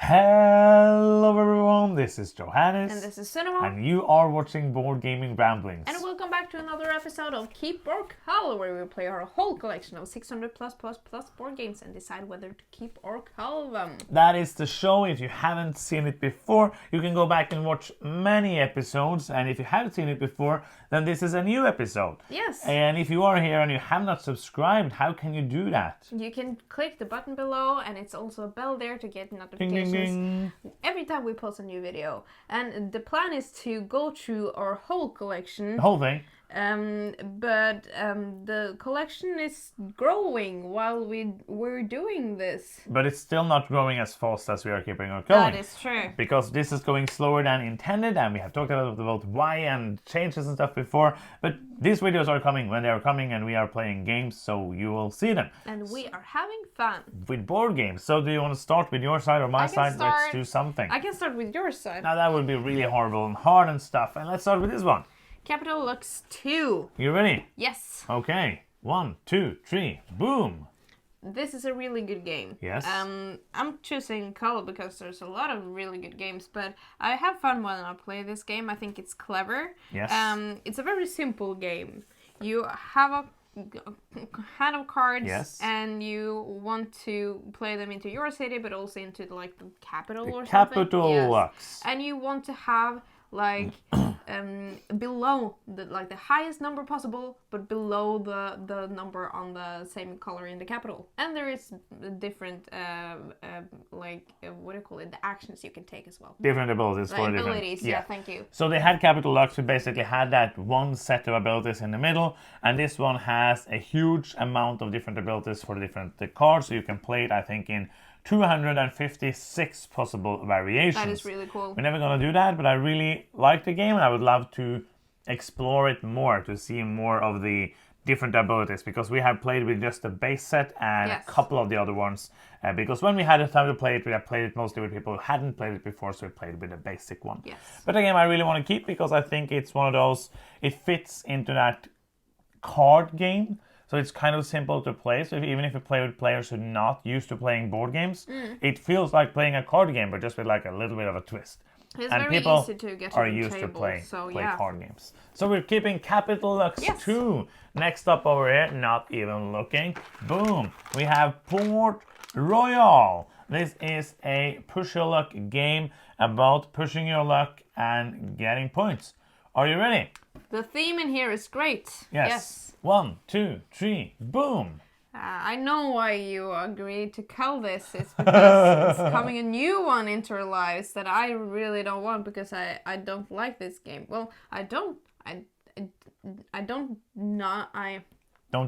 Hello everyone, this is Johannes. And this is Cinema. And you are watching Board Gaming Ramblings. And welcome back to another episode of Keep or Cull, where we play our whole collection of 600 plus board games and decide whether to keep or cull them. That is the show. If you haven't seen it before, you can go back and watch many episodes. And if you have seen it before, then this is a new episode. Yes. And if you are here and you have not subscribed, how can you do that? You can click the button below, and it's also a bell there to get notifications. Ding, ding, ding. Every time we post a new video. And the plan is to go through our whole collection. The whole thing. But the collection is growing while we're doing this. But it's still not growing as fast as we are keeping on going. That is true. Because this is going slower than intended, and we have talked a lot about why and changes and stuff before. But these videos are coming when they are coming, and we are playing games, so you will see them. And we are having fun. With board games. So do you want to start with your side or my side? Let's do something. I can start with your side. Now that would be really horrible and hard and stuff. And let's start with this one. Capital Lux 2. You ready? Yes. Okay. 1, 2, 3. Boom. This is a really good game. Yes. I'm choosing Cull because there's a lot of really good games, but I have fun when I play this game. I think it's clever. Yes. It's a very simple game. You have a hand of cards, yes, and you want to play them into your city, but also into like the capital or Capital something. Yes. Lux. And you want to have like below the highest number possible, but below the number on the same color in the capital. And there is different what do you call it? The actions you can take as well. Different abilities for different. Abilities. Yeah, thank you. So they had Capital Lux, who basically had that one set of abilities in the middle, and this one has a huge amount of different abilities for the different cards. So you can play it, I think, in 256 possible variations. That is really cool. We're never going to do that, but I really like the game, and I would love to explore it more, to see more of the different abilities, because we have played with just the base set and yes, a couple of the other ones. Because when we had the time to play it, we have played it mostly with people who hadn't played it before, so we played with the basic one. Yes. But again, I really want to keep, because I think it's one of those, it fits into that card game. So it's kind of simple to play. So even if you play with players who are not used to playing board games, it feels like playing a card game, but just with like a little bit of a twist. It's and very people easy to get are to the used table, to play yeah, card games. So we're keeping Capital Lux 2. Next up over here, not even looking. Boom. We have Port Royal. This is a push your luck game about pushing your luck and getting points. Are you ready? The theme in here is great. Yes. 1, 2, 3, boom. I know why you agreed to cull this. It's because it's coming a new one into our lives that I really don't want, because I don't like this game. Well, I don't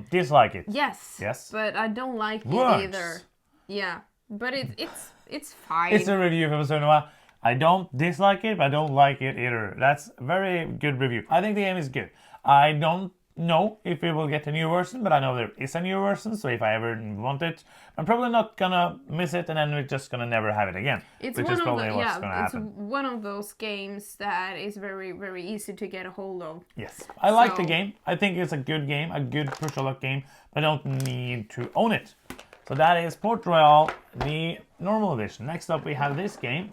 dislike it. Yes. Yes. But I don't like it Works. either. Yeah. But it's fine. It's a review from Sonoma. I don't dislike it, but I don't like it either. That's a very good review. I think the game is good. I don't know if we will get a new version, but I know there is a new version, so if I ever want it, I'm probably not gonna miss it, and then we're just gonna never have it again. It's which is probably what's gonna happen. It's one of those games that is very, very easy to get a hold of. Yes, I like the game. I think it's a good game, a good push-a-luck game, but I don't need to own it. So that is Port Royal, the normal edition. Next up, we have this game.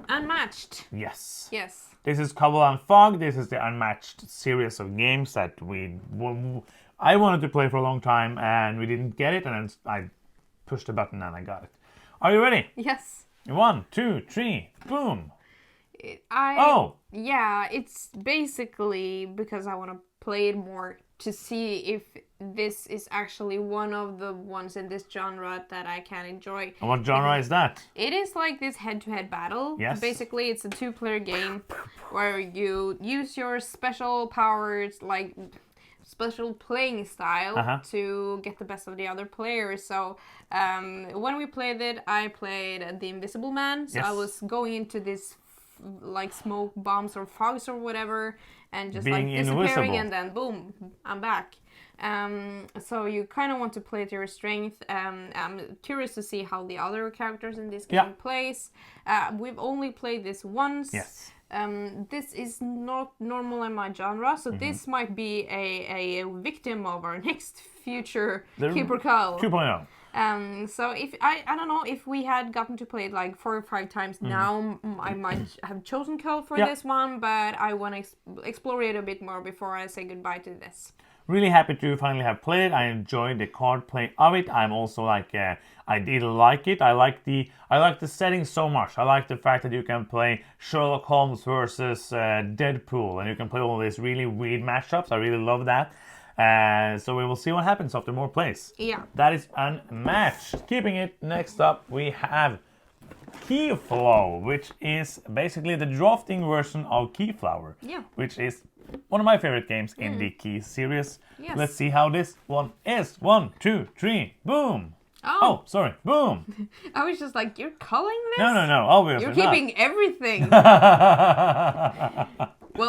Unmatched. Yes. Yes. This is Cull and Fog. This is the Unmatched series of games that I wanted to play for a long time, and we didn't get it, and then I pushed the button and I got it. Are you ready? Yes. 1, 2, 3, boom. Yeah, it's basically because I want to play it more to see if this is actually one of the ones in this genre that I can enjoy. And what genre is that? It is like this head-to-head battle. Yes. Basically, it's a two-player game where you use your special powers, like special playing style, to get the best of the other players. So when we played it, I played the Invisible Man. So I was going into this like smoke bombs or fogs or whatever, and just being like disappearing, invisible. and then boom, I'm back. So you kind of want to play to your strength. I'm curious to see how the other characters in this game plays. We've only played this once. Yes. This is not normal in my genre, so this might be a victim of our next future Keeper Cull. 2.0. So if I don't know if we had gotten to play it like 4 or 5 times now, I might have chosen Cull for this one, but I want to explore it a bit more before I say goodbye to this. Really happy to finally have played it. I enjoyed the card play of it. I'm also like, I did like it. I like the setting so much. I like the fact that you can play Sherlock Holmes versus Deadpool, and you can play all these really weird matchups. I really love that. So we will see what happens after more plays. Yeah. That is Unmatched. Keeping it, next up we have Keyflow, which is basically the drafting version of Keyflower. Yeah. Which is one of my favorite games in the Key series. Yes. Let's see how this one is. 1, 2, 3, boom! Oh, sorry, boom! I was just like, you're culling this? No, obviously you're keeping everything. Well,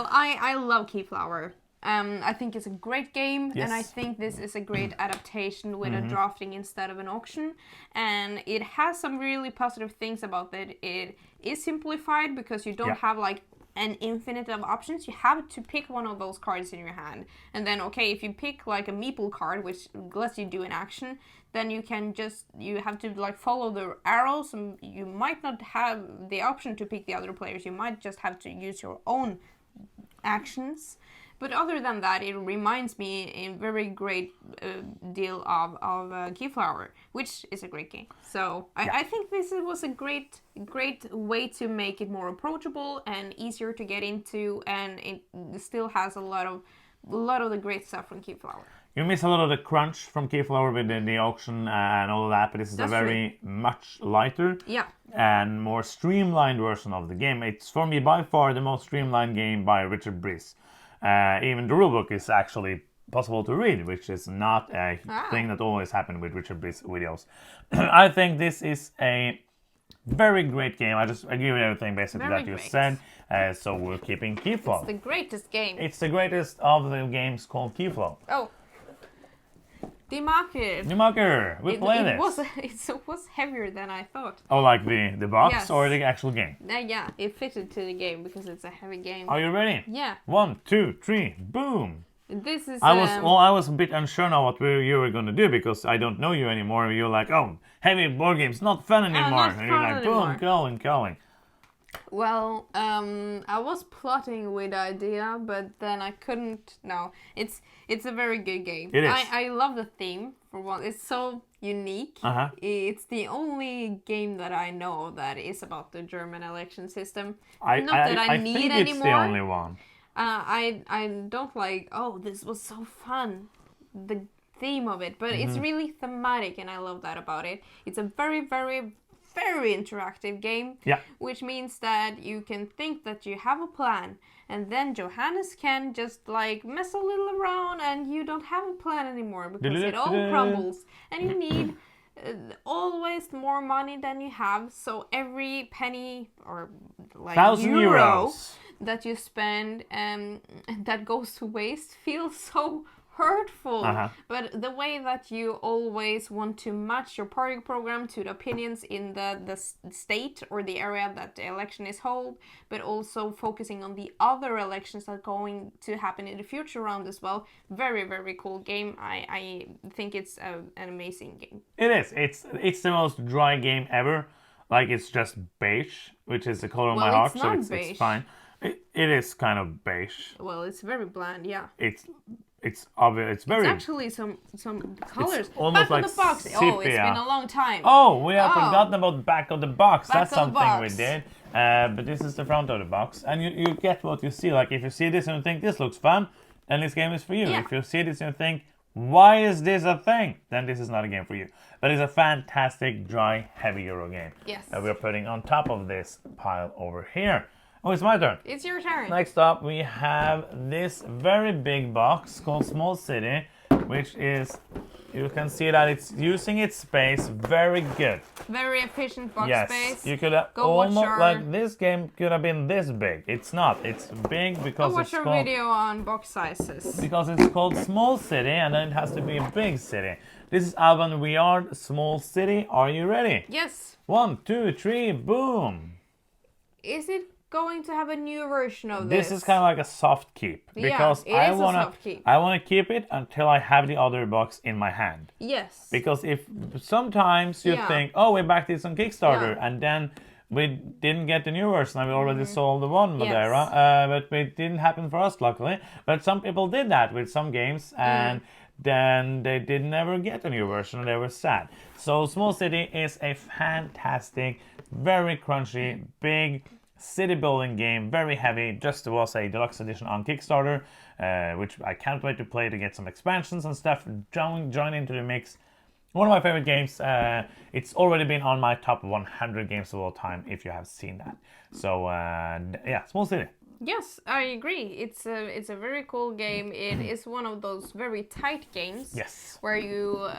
I love Keyflower. I think it's a great game, and I think this is a great adaptation with a drafting instead of an auction. And it has some really positive things about it. It is simplified because you don't have like an infinite of options. You have to pick one of those cards in your hand, and then if you pick like a meeple card, which lets you do an action, then you have to like follow the arrows, and you might not have the option to pick the other players. You might just have to use your own actions. But other than that, it reminds me a very great deal of Keyflower, which is a great game. So I think this was a great way to make it more approachable and easier to get into, and it still has a lot of the great stuff from Keyflower. You miss a lot of the crunch from Keyflower with the auction and all of that, but this is a very much lighter and more streamlined version of the game. It's, for me, by far the most streamlined game by Richard Brice. Even the rulebook is actually possible to read, which is not a thing that always happens with Richard Brice videos. I think this is a very great game. I give you everything basically that you said. So we're keeping Keyflow. It's the greatest game. It's the greatest of the games called Keyflow. Oh. Demarker. We played this. It was heavier than I thought. Oh, like the box or the actual game? Yeah, it fitted to the game because it's a heavy game. Are you ready? Yeah. 1, 2, 3, boom! This is. I was a bit unsure now what you were gonna do because I don't know you anymore. You're like, oh, heavy board games not fun anymore, not and you're like, anymore. boom, calling. Well, I was plotting with the idea, but then I couldn't. No, it's a very good game. It is. I love the theme for one. It's so unique. It's the only game that I know that is about the German election system. I think it's the only one. I don't like. Oh, this was so fun. The theme of it, but it's really thematic, and I love that about it. It's a very, very, very interactive game, which means that you can think that you have a plan, and then Johannes can just like mess a little around, and you don't have a plan anymore because it all crumbles, and you need always more money than you have. So every penny or like 1,000 euros that you spend that goes to waste feels so hurtful. But the way that you always want to match your party program to the opinions in the state or the area that the election is held, but also focusing on the other elections that are going to happen in the future round as well. Very, very cool game. I think it's an amazing game. It is. It's the most dry game ever. Like, it's just beige, which is the color of my heart, so it's fine. It is kind of beige. Well, it's very bland, yeah. It's obvious. It's very. It's actually some colors. It's almost back like of the box. sepia. Oh, it's been a long time. Oh, we have forgotten about back of the box. Back That's of the something box. we did. But this is the front of the box, and you get what you see. Like, if you see this and you think this looks fun, then this game is for you. Yeah. If you see this and you think, why is this a thing? Then this is not a game for you. But it's a fantastic, dry, heavy Euro game. Yes. That we're putting on top of this pile over here. Oh, it's my turn. It's your turn. Next up, we have this very big box called Small City, which is, you can see that it's using its space very good. Very efficient box space. You could have like this game could have been this big. It's not. It's big because watch our video on box sizes. Because it's called Small City, and then it has to be a big city. This is Alban Weard, Small City. Are you ready? Yes. 1, 2, 3, boom. Is it going to have a new version of this? This is kind of like a soft keep because it is a soft keep. I wanna keep it until I have the other box in my hand. Yes. Because if sometimes you think, oh, we backed this on Kickstarter, and then we didn't get the new version, and we already sold the one Madeira, but it didn't happen for us, luckily. But some people did that with some games, and then they did never get a new version, and they were sad. So Small City is a fantastic, very crunchy, big city building game, very heavy. Just was a deluxe edition on Kickstarter, which I can't wait to play to get some expansions and stuff. Join into the mix. One of my favorite games. It's already been on my top 100 games of all time, if you have seen that. So yeah, Small City. Yes, I agree. It's a very cool game. It is one of those very tight games. Yes. Where you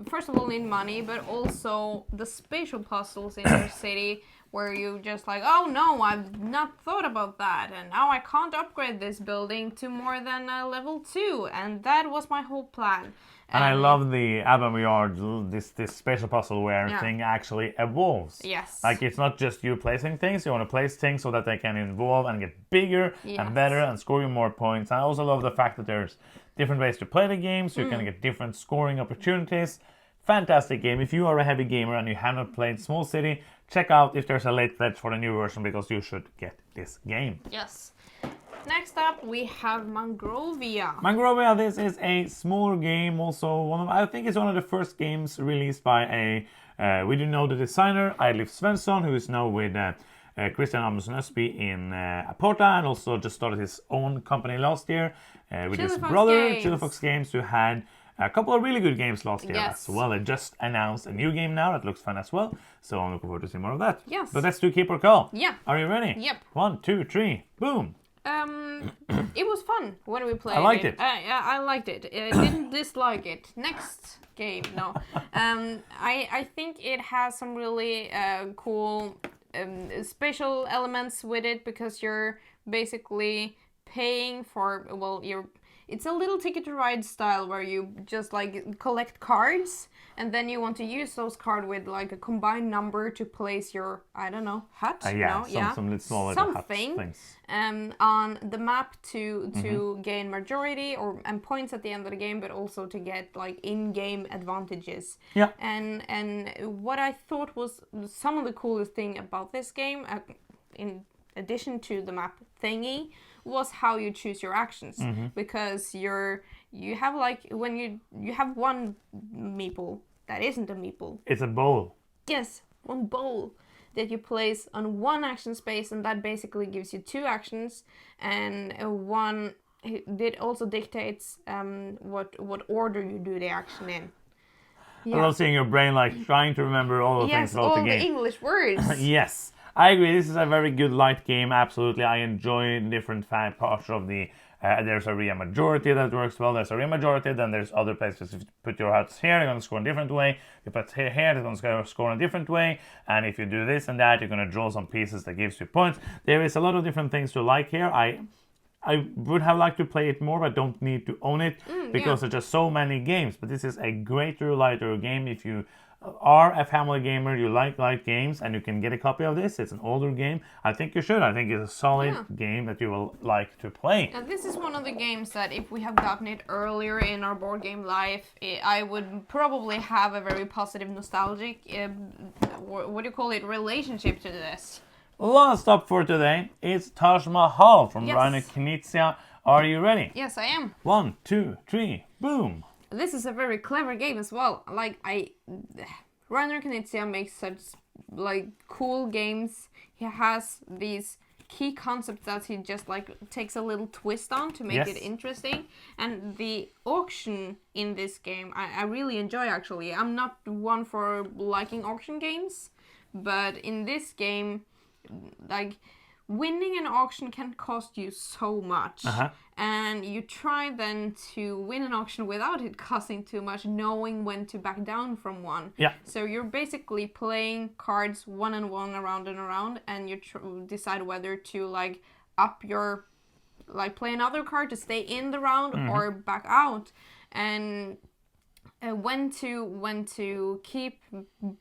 first of all need money, but also the spatial puzzles in your city, where you just like, oh no, I've not thought about that, and now I can't upgrade this building to more than level 2, and that was my whole plan. And I love the avant-garde, this spatial puzzle where everything actually evolves. Yes. Like, it's not just you placing things, you want to place things so that they can evolve and get bigger and better and score you more points. I also love the fact that there's different ways to play the game, so you can get different scoring opportunities. Fantastic game. If you are a heavy gamer and you have not played Small City, check out if there's a late pledge for the new version, because you should get this game. Yes. Next up, we have Mangrovia. Mangrovia, this is a smaller game, also I think it's one of the first games released by we do know the designer, Eilif Svensson, who is now with Christian Amundsen Østby in Aporta, and also just started his own company last year with his brother, Chili Fox Games, who had a couple of really good games last year as well. They just announced a new game now that looks fun as well, so I'm looking forward to see more of that. Yes. But let's do Keep or Cull. Yeah. Are you ready? Yep. 1, 2, 3, boom. It was fun when we played. I liked it. I liked it. I didn't dislike it. Next game, no. I think it has some really cool special elements with it, because you're basically paying for, it's a little Ticket to Ride style, where you just like collect cards, and then you want to use those cards with like a combined number to place your, I don't know, hut? Some little smaller something things. On the map to gain majority and points at the end of the game, but also to get like in-game advantages. Yeah. And what I thought was some of the coolest thing about this game, in addition to the map thingy, was how you choose your actions, because you have like, when you have one meeple that isn't a meeple. It's a bowl. Yes, one bowl that you place on one action space, and that basically gives you 2 actions, and one that also dictates what order you do the action in. Yeah. I love seeing your brain like trying to remember all the things about the game. Yes, all the English words. Yes. I agree. This is a very good light game. Absolutely, I enjoy different parts of the. There's a real majority that works well. There's a real majority. Then there's other places. If you put your huts here, you're going to score in a different way. If you put here, they're going to score in a different way. And if you do this and that, you're going to draw some pieces that gives you points. There is a lot of different things to like here. I would have liked to play it more, but don't need to own it because there's just so many games. But this is a greater, lighter game. If you are a family gamer, you like light games, and you can get a copy of this. It's an older game. I think you should. I think it's a solid game that you will like to play. And this is one of the games that if we have gotten it earlier in our board game life, I would probably have a very positive nostalgic, what do you call it, relationship to this. Last up for today is Taj Mahal from Rainer Knizia. Are you ready? Yes, I am. 1, 2, 3, boom. This is a very clever game as well. Like, Rainer Knizia makes such like cool games. He has these key concepts that he just like takes a little twist on to make it interesting. And the auction in this game, I really enjoy actually. I'm not one for liking auction games, but in this game, like, winning an auction can cost you so much. And you try then to win an auction without it costing too much, knowing when to back down from one. So you're basically playing cards one and one, around and around, and you decide whether to like up your, like, play another card to stay in the round or back out. And when to keep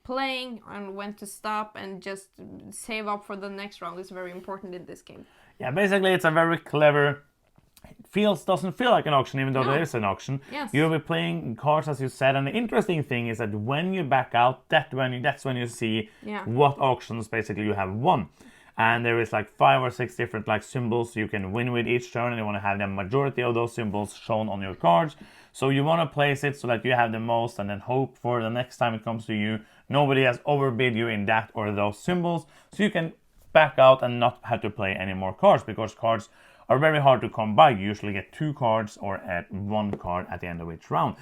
playing and when to stop and just save up for the next round is very important in this game. Yeah, basically it's a very clever. Doesn't feel like an auction, even though there is an auction. Yes. You'll be playing cards, as you said, and the interesting thing is that when you back out, that's when you see what auctions basically you have won. And there is like 5 or 6 different like symbols you can win with each turn, and you want to have the majority of those symbols shown on your cards. So you want to place it so that you have the most, and then hope for the next time it comes to you, nobody has overbid you in that or those symbols, so you can back out and not have to play any more cards, because cards are very hard to come by. You usually get 2 cards or 1 card at the end of each round.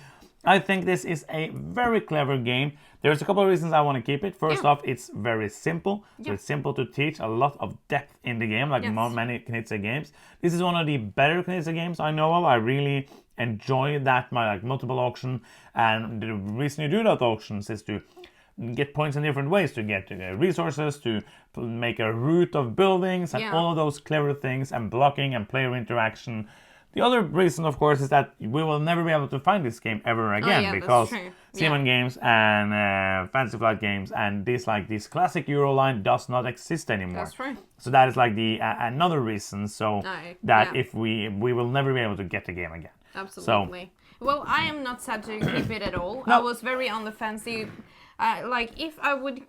I think this is a very clever game. There's a couple of reasons I want to keep it. First off, it's very simple. So it's simple to teach, a lot of depth in the game, like many Knizia games. This is one of the better Knizia games I know of. I really enjoy that, multiple auction. And the reason you do that auctions is to get points in different ways, to get resources, to make a route of buildings, and all of those clever things, and blocking and player interaction. The other reason, of course, is that we will never be able to find this game ever again, because Simon Games and Fantasy Flight Games and this classic Euroline does not exist anymore. That's true. So that is like the another reason. So if we will never be able to get the game again. Absolutely. So, well, I am not sad to keep it at all. No. I was very on the fancy. If I would,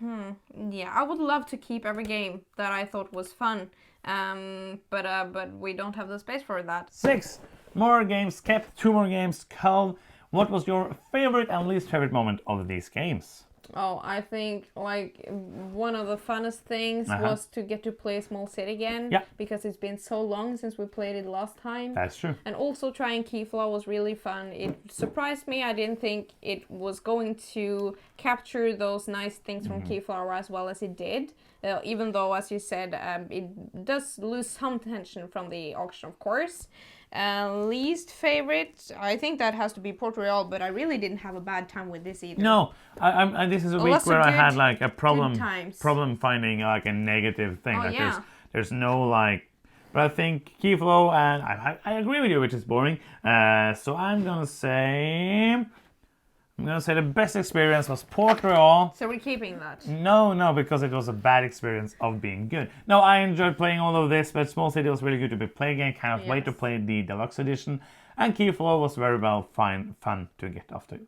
I would love to keep every game that I thought was fun. But we don't have the space for that. 6 more games kept, 2 more games culled. What was your favorite and least favorite moment of these games? Oh, I think one of the funnest things was to get to play Small City again. Yeah. Because it's been so long since we played it last time. That's true. And also trying Keyflow was really fun. It surprised me. I didn't think it was going to capture those nice things from Keyflower as well as it did. Even though, as you said, it does lose some tension from the auction, of course. Least favorite, I think that has to be Port Royal, but I really didn't have a bad time with this either. No, this is a week where I had a problem finding a negative thing. There's no but I think Keyflow, and I agree with you, which is boring. So I'm gonna say the best experience was Port Royal. So we're keeping that? No, because it was a bad experience of being good. No, I enjoyed playing all of this, but Small City was really good to be playing again. Kind of wait to play the deluxe edition. And Keyflow was very fun to get off the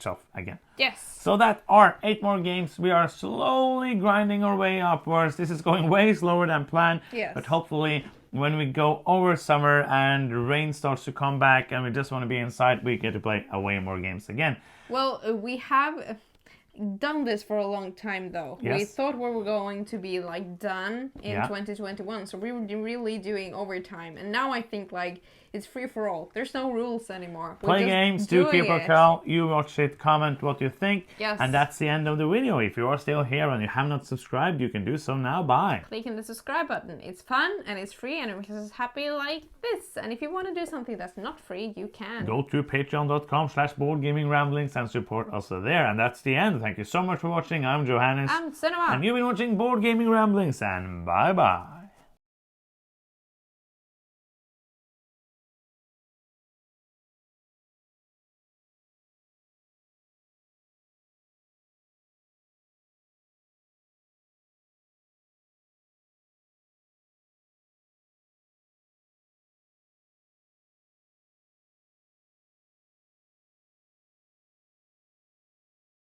shelf again. Yes. So that are 8 more games. We are slowly grinding our way upwards. This is going way slower than planned. Yes. But hopefully, when we go over summer and rain starts to come back and we just want to be inside, we get to play way more games again. Well, we have done this for a long time, though. Yes. We thought we were going to be done in 2021, so we were really doing overtime. And now I think it's free for all. There's no rules anymore. Play games, do keep a call, you watch it, comment what you think. Yes. And that's the end of the video. If you are still here and you have not subscribed, you can do so now. Bye. Clicking the subscribe button. It's fun and it's free and it makes us happy like this. And if you want to do something that's not free, you can. Go to patreon.com/boardgamingramblings and support us there. And that's the end. Thank you so much for watching. I'm Johannes. I'm Senua. And you've been watching Board Gaming Ramblings, and bye-bye.